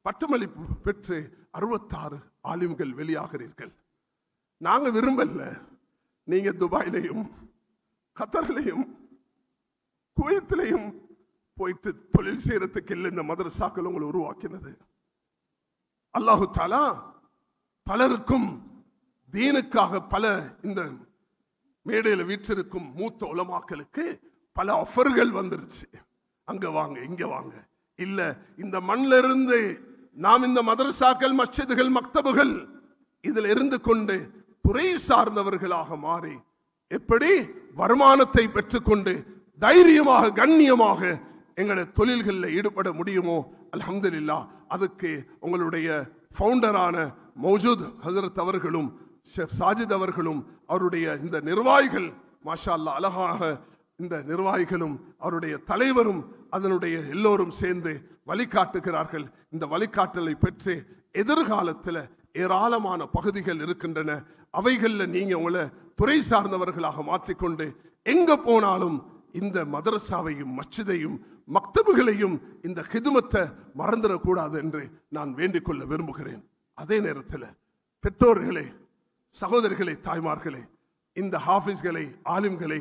பட்டமளிப்பு பெற்று 66 ஆலிம்கள் வெளியாகிறீர்கள். நாங்க விரும்பல நீங்க துபாயிலையும் கத்தர்லையும் குவைத்திலையும் போயிட்டு தொழில் செய்யறதுக்கு இல்லை இந்த மதரசாக்கள் உங்களை உருவாக்கினது. அல்லாஹு தஆலா பலருக்கும் தீனுக்காக பல இந்த மேடையில் வீற்றிருக்கும் மூத்த உலமாக்களுக்கு பல ஆஃபர்கள் வந்துருச்சு. அங்க வாங்க இங்க வாங்க. இல்ல இந்த மண்ணில் இருந்து நாம் இந்த மதரசாக்கள் மஸ்ஜிதுகள் மக்தபுகள் இதில் இருந்து கொண்டு துறை சார்ந்தவர்களாக மாறி எப்படி வருமானத்தை பெற்றுக்கொண்டு தைரியமாக கண்ணியமாக எங்களுடைய தொழில்களில் ஈடுபட முடியுமோ அல்ஹம்துலில்லாஹ். அதுக்கு உங்களுடைய ஃபவுண்டரான மௌஜூத் ஹஜரத் அவர்களும் ஷேக் சாஜித் அவர்களும் அவருடைய இந்த நிர்வாகிகள் மாஷா அல்லாஹ் அழகாக இந்த நிர்வாகிகளும் அவருடைய தலைவரும் அதனுடைய எல்லோரும் சேர்ந்து வழிகாட்டுகிறார்கள். இந்த வழிகாட்டலை பெற்று எதிர்காலத்தில் ஏராளமான பகுதிகள் இருக்கின்றன. அவைகளில் நீங்க உங்களை துறை சார்ந்தவர்களாக மாற்றிக்கொண்டு எங்க போனாலும் இந்த மதரசாவையும் மஸ்ஜிதையும் மக்தபுகளையும் இந்த ஹிதுமத்தை மறந்துடக்கூடாது என்று நான் வேண்டிக் கொள்ள விரும்புகிறேன். அதே நேரத்தில் பெற்றோர்களே, சகோதரிகளே, தாய்மார்களே, இந்த ஹாஃபிஸ்களை ஆலிம்களை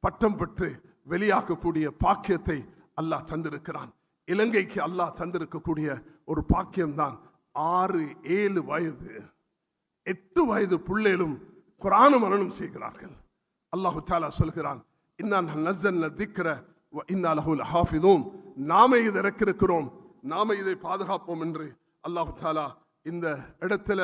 பட்டம் பெற்று வெளியாக்கக்கூடிய பாக்கியத்தை அல்லாஹ் தந்திருக்கிறான். இலங்கைக்கு அல்லாஹ் தந்திருக்கக்கூடிய ஒரு பாக்கியம்தான் 6-7 வயது 8 வயது பிள்ளைகளும் குர்ஆன் மனனம் செய்கிறார்கள். அல்லாஹு தஆலா சொல்கிறான், இன்னா நஸல்னா திக்ர வ இன்னா லஹு லஹாஃபிதூன். நாமே இதை இறக்கிருக்கிறோம், நாமே இதை பாதுகாப்போம் என்று அல்லாஹு தஆலா இந்த இடத்துல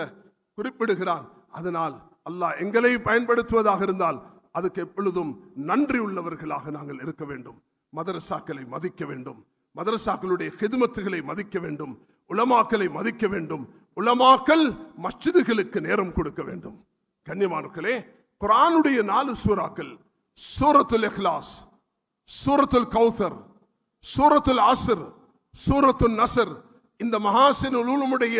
குறிப்பிடுகிறான். அதனால் அல்லாஹ் எங்களை பயன்படுத்துவதாக இருந்தால் அதுக்கு எப்பொழுதும் நன்றி உள்ளவர்களாக நாங்கள் இருக்க வேண்டும். மதரசாக்களை மதிக்க வேண்டும், மதரசாக்களுடைய ஹிதுமத்துகளை மதிக்க வேண்டும், உலமாக்களை மதிக்க வேண்டும், உலமாக்கள் மஸ்ஜிதுகளுக்கு நேரம் கொடுக்க வேண்டும். கண்ணியமானவர்களே, குர்ஆனுடைய 4 சூறாக்கள் சூரத்துல் இக்லாஸ், சூரத்துல் கௌசர், சூரத்துல் அஸ்ர், சூரத்துல் நஸ்ர், இந்த மஹாசினுல் உலூமுடைய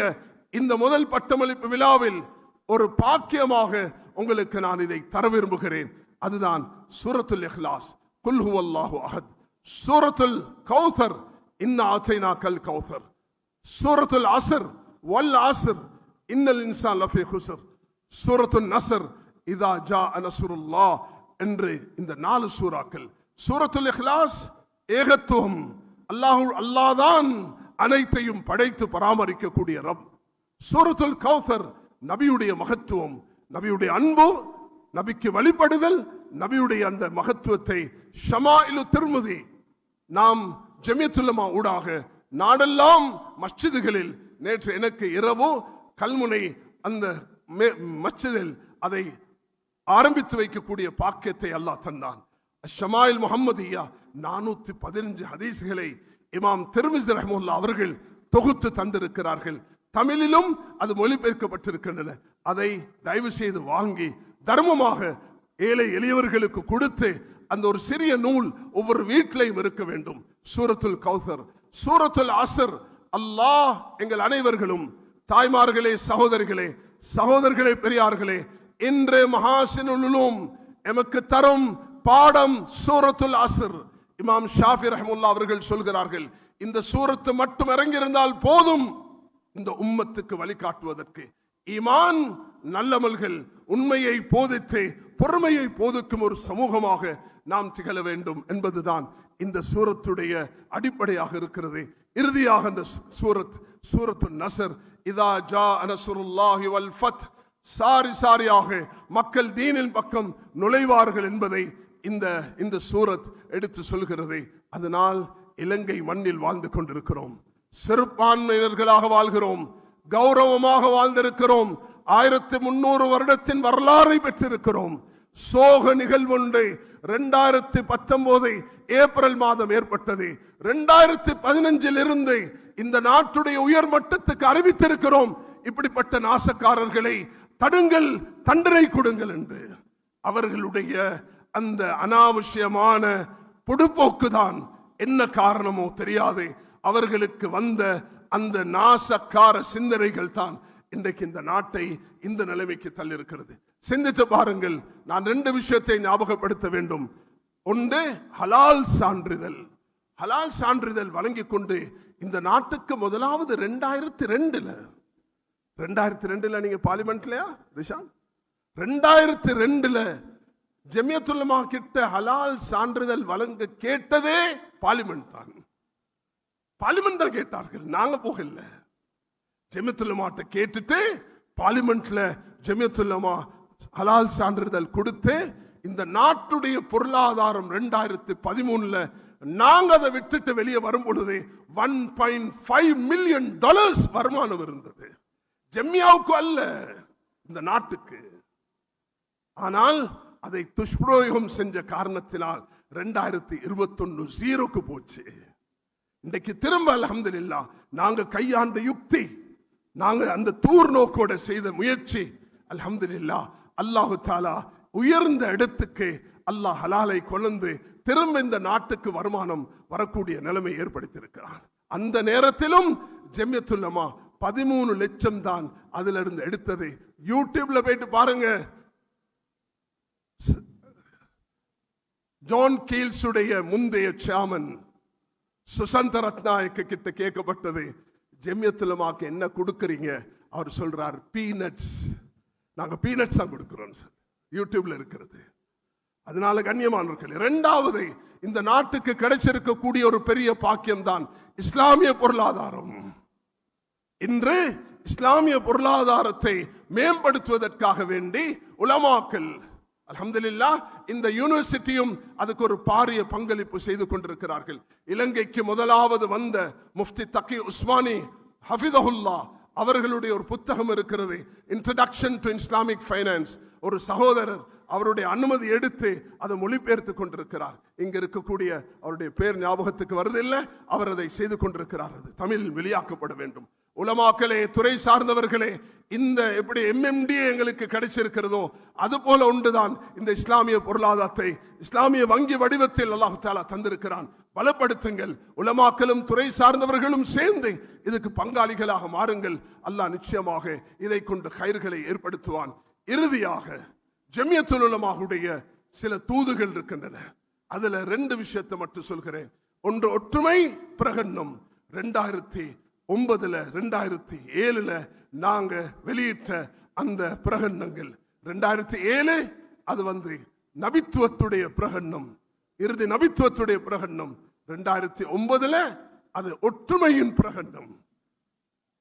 இந்த முதல் பட்டமளிப்பு விழாவில் ஒரு பாக்கியமாக உங்களுக்கு நான் இதை தர விரும்புகிறேன். அதுதான் சூரத்துல் இக்லாஸ், குல் ஹுவல்லாஹு அஹத், சூரத்துல் கௌசர், இன்னா ஆதைனாக்கல் கௌசர், சூரத்துல் அஸ்ர் வல் அஸ்ர் இன்னல் இன்சான லஃபீ குஸ்ர், சூரத்துல் நஸ்ர் இதா ஜாஅ நஸ்ருல்லாஹ் என்று இந்த 4 சூறாக்கள். சூரத்துல் இக்லாஸ் ஏகத்துவம், அல்லாஹ்தான் அனைத்தையும் படைத்து பராமரிக்கக்கூடிய ரப். சூரத்துல் கௌசர் நபியுடைய மகத்துவம், நபியுடைய அன்பு, நபிக்கு வழிபடுதல், நபியுடைய அந்த மகத்துவத்தை ஷமாயிலு திர்மிதி நாம் ஜமியத்துல் உலமா ஊடாக நாடெல்லாம் மஸ்ஜிதுகளில் நேற்று எனக்கு இரவு கல்முனை அந்த மஸ்ஜிதில் அதை ஆரம்பித்து வைக்கக்கூடிய பாக்கியத்தை அல்லாஹ் தந்தான். ஷமாயில் முஹம்மதியா 415 ஹதீஸ்களை இமாம் திர்மிஸி ரஹ்மத்துல்லாஹி அவர்கள் தொகுத்து தந்திருக்கிறார்கள். தமிழிலும் அது மொழிபெயர்க்கப்பட்டிருக்கின்றன. அதை தயவு செய்து வாங்கி தர்மமாக ஏழை எளியவர்களுக்கு கொடுத்து அந்த ஒரு சிறிய நூல் ஒவ்வொரு வீட்டிலையும் இருக்க வேண்டும். சூரத்துல் கௌசர், சூரத்துல் அஸ்ர். அல்லாஹ் எங்கள் அனைவர்களும், தாய்மார்களே, சகோதரிகளே, சகோதரர்களே, பெரியார்களே, இன்று மஹாசினுல் உலூம் எமக்கு தரும் பாடம் சூரத்துல் அஸ்ர். இமாம் ஷாஃபி ரஹ்மத்துல்லாஹி அவர்கள் சொல்கிறார்கள், இந்த சூரத்து மட்டும் இறங்கியிருந்தால் போதும் இந்த உம்மத்துக்கு வழிகாட்டுவதற்கு. ஈமான், நல்லமல்கள், உண்மையை போதித்து பொறுமையை போதிக்கும் ஒரு சமூகமாக நாம் திகழ வேண்டும் என்பதுதான் இந்த சூரத்துடைய அடிப்படையாக இருக்கிறது. இறுதியாக இந்த சூரத்துன் நஸ்ர், இதா ஜாஅ நஸ்ருல்லாஹி வல் ஃபத், சாரி சாரியாக மக்கள் தீனின் பக்கம் நுழைவார்கள் என்பதை இந்த சூரத் எடுத்து சொல்கிறது. அதனால் இலங்கை மண்ணில் வாழ்ந்து கொண்டிருக்கிறோம், சிறுபான்மையினர்களாக வாழ்கிறோம், கௌரவமாக வாழ்ந்திருக்கிறோம். 1300 வருடத்தின் வரலாறை பெற்றிருக்கிறோம். சோக நிகழ்வுண்டு 2019 ஏப்ரல் மாதம் ஏற்பட்டது. 2015 இருந்து இந்த நாட்டுடைய உயர் மட்டத்துக்கு அறிவித்திருக்கிறோம், இப்படிப்பட்ட நாசக்காரர்களை தடுங்கள், தண்டனை கொடுங்கள் என்று. அவர்களுடைய அந்த அனாவசியமான பொடுப்போக்குதான் என்ன காரணமோ தெரியாது, அவர்களுக்கு வந்த அந்த நாசக்கார சிந்தனைகள் தான் இன்றைக்கு இந்த நாட்டை இந்த நிலைமைக்கு தள்ளியிருக்கிறது. சிந்தித்து பாருங்கள். நான் 2 விஷயத்தை ஞாபகப்படுத்த வேண்டும். ஒன்று, ஹலால் சான்றிதழ். ஹலால் சான்றிதழ் வழங்கிக் கொண்டு இந்த நாட்டுக்கு முதலாவது 2002 நீங்க பார்லிமெண்ட்லயா ரிஷான்? 2002 ஜமியத்துல் உலமா கிட்ட ஹலால் சான்றிதழ் வழங்க கேட்டதே பார்லிமெண்ட் தான். பார்லிமெண்ட் தான் கேட்டார்கள், நாங்க போகல. ஜமியத்துல் உலமாட்ட கேட்டுட்டு பார்லிமெண்ட்ல ஜமியத்துல் உலமா ஹலால் சான்றிதழ் கொடுத்து இந்த நாட்டுடைய பொருளாதாரம் 2013 நாங்க அதை விட்டுட்டு வெளியே வரும் பொழுது $1.5 மில்லியன் வருமானம் இருந்தது. ஜம்மியாவுக்கு அல்ல, இந்த நாட்டுக்கு. ஆனால் அதை துஷ்பிரயோகம் செஞ்ச காரணத்தினால் 2021 ஜீரோக்கு போச்சு. இன்றைக்கு திரும்ப அல்ஹம்துலில்லாஹ் நாங்க கையாண்ட யுக்தி, நாங்க அந்த தூர் நோக்கோட செய்த முயற்சி, அல்ஹம்துலில்லாஹ் அல்லாஹு தஆலா உயர்ந்த இடத்துக்கு அல்லாஹ் ஹலாலை கொண்டு திரும்ப இந்த நாட்டுக்கு வருமானம் வரக்கூடிய நிலைமை ஏற்படுத்தியிருக்கிறான். அந்த நேரத்திலும் ஜமியத்துல் உலமா 13 லட்சம் தான் அதுல இருந்து எடுத்தது. யூடியூப்ல போயிட்டு பாருங்க, ஜான் கீல்ஸ் உடைய முந்தைய சேர்மன் சுசந்த ரத்நாயக்க கிட்ட கேட்கப்பட்டது, ஜமியத்துல் உலமாக்கு என்ன கொடுக்கறீங்க? அவர் சொல்றார், பீனட்ஸ். நாங்க பீனட்ஸ் தான் கொடுக்கிறோம் சார், யூடியூப்ல இருக்கிறது. அதனால கண்ணியமானவர்கள், இரண்டாவது இந்த நாட்டுக்கு கிடைச்சிருக்கக்கூடிய ஒரு பெரிய பாக்கியம் தான் இஸ்லாமிய பொருளாதாரம். இன்று இஸ்லாமிய பொருளாதாரத்தை மேம்படுத்துவதற்காக வேண்டி உலமாக்கள் அல்ஹம்துலில்லாஹ் இந்த யூனிவர்சிட்டியும் அதுக்கு ஒரு பாரிய பங்களிப்பு செய்து கொண்டிருக்கிறார்கள். இலங்கைக்கு முதலாவது வந்த முஃப்தி தகி உஸ்மானி ஹஃபிதஹுல்லாஹ் அவர்களுடைய ஒரு புத்தகம் இருக்கிறது, இன்ட்ரோடக்ஷன் டு இஸ்லாமிக் ஃபைனான்ஸ். ஒரு சகோதரர் அவருடைய அனுமதி எடுத்து அதை மொழிபெயர்த்து கொண்டிருக்கிறார். இங்க இருக்கக்கூடிய அவருடைய பேர் ஞாபகத்துக்கு வருதில்லை, அவர் அதை செய்து கொண்டிருக்கிறார். அது தமிழில் வெளியாக்கப்பட வேண்டும். உலமாக்களே, துறை சார்ந்தவர்களே, இந்த எப்படி MMDA எங்களுக்கு கிடைச்சிருக்கிறதோ அது போல ஒன்றுதான் இந்த இஸ்லாமிய பொருளாதாரத்தை இஸ்லாமிய வங்கி வடிவத்தில் அல்லாஹ் தஆலா தந்திருக்கிறான். பலப்படுத்துங்கள். உலமாக்களும் துறை சார்ந்தவர்களும் சேர்ந்து இதுக்கு பங்காளிகளாக மாறுங்கள். அல்லாஹ் நிச்சயமாக இதை கொண்டு கயிர்களை ஏற்படுத்துவான். இறுதியாக ஜமியத்துல் உலமாவுடைய சில தூதுகள் இருக்கின்றன. அதுல 2 விஷயத்தை மட்டும் சொல்கிறேன். ஒன்று ஒற்றுமை பிரகடனம். 2009 2007 நாங்க வெளியிட்ட அந்த பிரகடனங்கள் 2007 அது நபித்துவத்துடைய பிரகடனம், இறுதி நபித்துவத்துடைய பிரகடனம். 2009 அது ஒற்றுமையின் பிரகடனம்.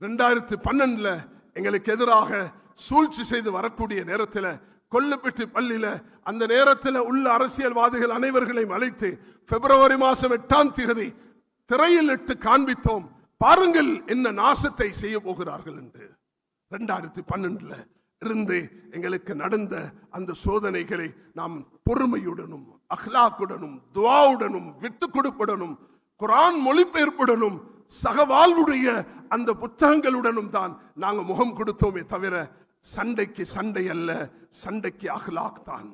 2012 எங்களுக்கு எதிராக சூழ்ச்சி செய்து வரக்கூடிய நேரத்தில் கொல்லப்பட்டு பள்ளியில அந்த நேரத்தில் உள்ள அரசியல்வாதிகள் அனைவர்களையும் அழைத்து பிப்ரவரி மாதம் 8ஆம் தேதி திரையில் இட்டு காண்பித்தோம். பாருங்கள் என்ன நாசத்தை செய்ய போகிறார்கள் என்று. 2012 இருந்து எங்களுக்கு நடந்த அந்த சோதனைகளை நாம் பொறுமையுடனும் அஹ்லாக்குடனும் துஆவுடனும் விட்டு கொடுப்புடனும் குர்ஆன் மொழிபெயர்ப்புடனும் சகவாழ்வுடைய அந்த புத்தகங்களுடனும் தான் நாங்கள் முகம் கொடுத்தோமே தவிர சண்டைக்கு சண்டை அல்ல, சண்டைக்கு அஹ்லாக் தான்.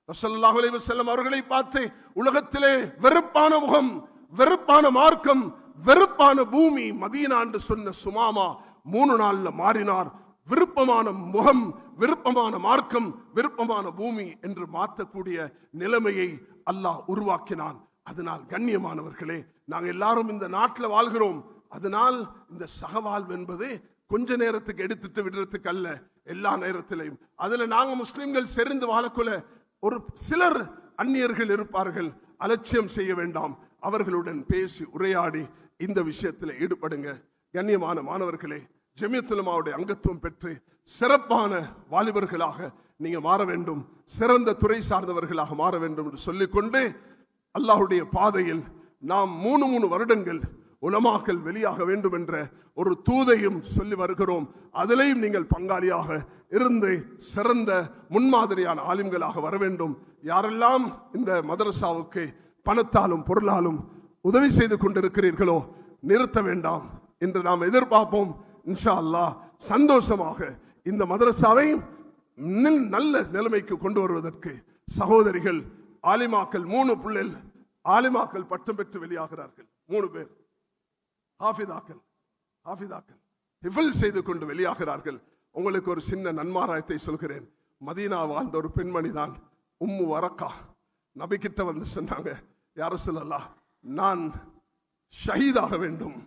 ரசூலுல்லாஹி அலைஹி வஸல்லம் அவர்களை பார்த்து உலகத்திலே வெறுப்பான முகம், வெறுப்பான மார்க்கம், வெறுப்பான பூமி மதீனா என்று சொன்ன சுமாமா 3 நாள்ல மாறினார். விருப்பமான முகம், விருப்பமான மார்க்கம், விருப்பமான பூமி என்று மாற்றக்கூடிய நிலைமையை அல்லாஹ் உருவாக்கினான். அதனால் கண்ணியமானவர்களே, நாங்கள் எல்லாரும் இந்த நாட்டில் வாழ்கிறோம். அதனால் இந்த சகவாழ்வு என்பது கொஞ்ச நேரத்துக்கு எடுத்துட்டு விடுறதுக்கு அல்ல, எல்லா நேரத்திலையும். அதுல நாங்க முஸ்லிம்கள் செறிந்து வாழக்குள்ள ஒரு சிலர் அந்நியர்கள் இருப்பார்கள், அலட்சியம் செய்ய வேண்டாம். அவர்களுடன் பேசி உரையாடி இந்த விஷயத்தில் ஈடுபடுங்க. கண்ணியமான மாணவர்களே, ஜமியத்துல் உலமாவுடைய அங்கத்துவம் பெற்று சிறப்பான வாலிபர்களாக நீங்க மாற வேண்டும், சிறந்த துறை சார்ந்தவர்களாக மாற வேண்டும் என்று சொல்லிக்கொண்டு அல்லாஹ்வுடைய பாதையில் நாம் 3 வருடங்கள் உலமாக்கள் வெளியாக வேண்டும் என்ற ஒரு தூதையும் சொல்லி வருகிறோம். அதிலையும் நீங்கள் பங்காளியாக இருந்து சிறந்த முன்மாதிரியான ஆலிம்களாக வர வேண்டும். யாரெல்லாம் இந்த மதரசாவுக்கு பணத்தாலும் பொருளாலும் உதவி செய்து கொண்டிருக்கிறீர்களோ நிறுத்த வேண்டாம். இன்று நாம் எதிர்பார்ப்போம், இன்ஷா அல்லாஹ் சந்தோஷமாக இந்த மதரசாவை நல்ல நிலைமைக்கு கொண்டு வருவதற்கு சகோதரிகள் ஆலிமாக்கள் 3 பிள்ளைகள் ஆலிமாக்கள் பட்டம் பெற்று வெளியாகிறார்கள். 3 பேர் ஹாஃபிதாக்கள் ஹிஃபில் செய்து கொண்டு வெளியாகிறார்கள். உங்களுக்கு ஒரு சின்ன நன்மாராயத்தை சொல்கிறேன். மதீனா வாழ்ந்த ஒரு பெண்மணி தான் உம்மு வரக்கா. நபி கிட்ட வந்து சொன்னாங்க, யா ரசூலல்லாஹ், நான் ஷஹீதாக வேண்டும்,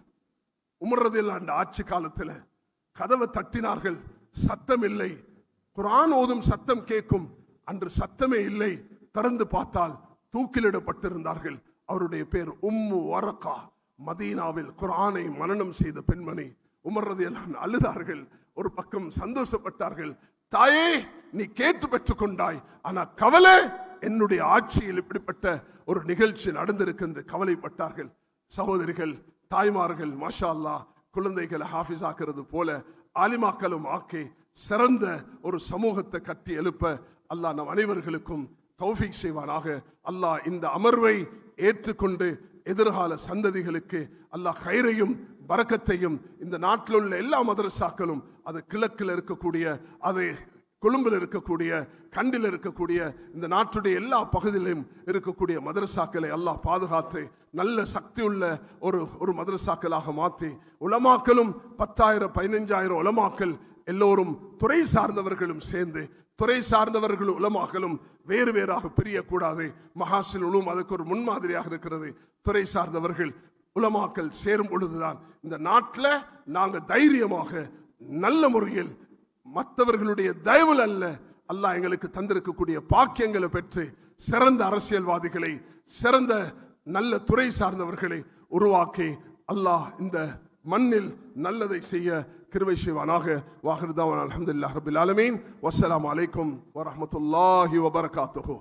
உமர் ரலியல்லாஹு அன்ஹு ஆட்சி காலத்துல கதவை தட்டினார்கள், சத்தம் இல்லை. குர்ஆன் ஓதும் சத்தம் கேட்கும், அன்று சத்தமே இல்லை. திறந்து பார்த்தால் தூக்கிலிடப்பட்டிருந்தார்கள். அவருடைய பேர் உம்மு வரகா. மதீனாவில் குர்ஆனை மனனம் செய்த பெண்மணி. உமர் ரலியல்லாஹு அன்ஹு அழுதார்கள், ஒரு பக்கம் சந்தோஷப்பட்டார்கள். தாயே, நீ கேட்டு பெற்றுக் கொண்டாய், ஆனா கவலை, என்னுடைய ஆட்சியில் இப்படிப்பட்ட ஒரு நிகழ்ச்சி நடந்திருக்கின்ற கவலைப்பட்டார்கள். சகோதரிகள், தாய்மார்கள், மாஷா அல்லாஹ், குழந்தைகளை ஹாஃபிஸ் ஆக்குறது போல ஆலிமாக்களும் ஆக்கி சிறந்த ஒரு சமூகத்தை கட்டி எழுப்ப அல்லாஹ் நம் அனைவர்களுக்கும் தௌஃபீக் செய்வானாக. அல்லாஹ் இந்த அமர்வை ஏற்றுக்கொண்டு எதிர்கால சந்ததிகளுக்கு அல்லாஹ் கைரையும் பரக்கத்தையும், இந்த நாட்டில் உள்ள எல்லா மதரசாக்களும், அது கிழக்கில் இருக்கக்கூடிய, அது கொழும்பில் இருக்கக்கூடிய, கண்டில் இருக்கக்கூடிய, இந்த நாட்டுடைய எல்லா பகுதியிலும் இருக்கக்கூடிய மதரசாக்களை அல்லாஹ் பாதுகாத்து நல்ல சக்தி உள்ள ஒரு மதரசாக்களாக மாற்றி, உலமாக்களும் 10,000 15,000 உலமாக்கள் எல்லோரும் துறை சார்ந்தவர்களும் சேர்ந்து, துறை சார்ந்தவர்களும் உலமாக்களும் வேறு வேறாக பிரியக்கூடாது. மஹாசின் உலூம் அதுக்கு ஒரு முன்மாதிரியாக இருக்கிறது. துறை சார்ந்தவர்கள் உலமாக்கள் சேரும் பொழுதுதான் இந்த நாட்டில் நாங்கள் தைரியமாக நல்ல முறையில் மற்றவர்களுடைய தயவுல அல்ல, அல்லாஹ் எங்களுக்கு தந்திருக்கக்கூடிய பாக்கியங்களை பெற்று சிறந்த அரசியல்வாதிகளை, சிறந்த நல்ல துறை சார்ந்தவர்களை உருவாக்கி அல்லாஹ் இந்த மண்ணில் நல்லதை செய்ய கிருபை செய்வானாக. வாஹிர் தாவானா அல்ஹம்துலில்லாஹி ரப்பில் ஆலமீன். வஸ்ஸலாமு அலைக்கும் வரஹ்மத்துல்லாஹி வபரகாத்துஹு.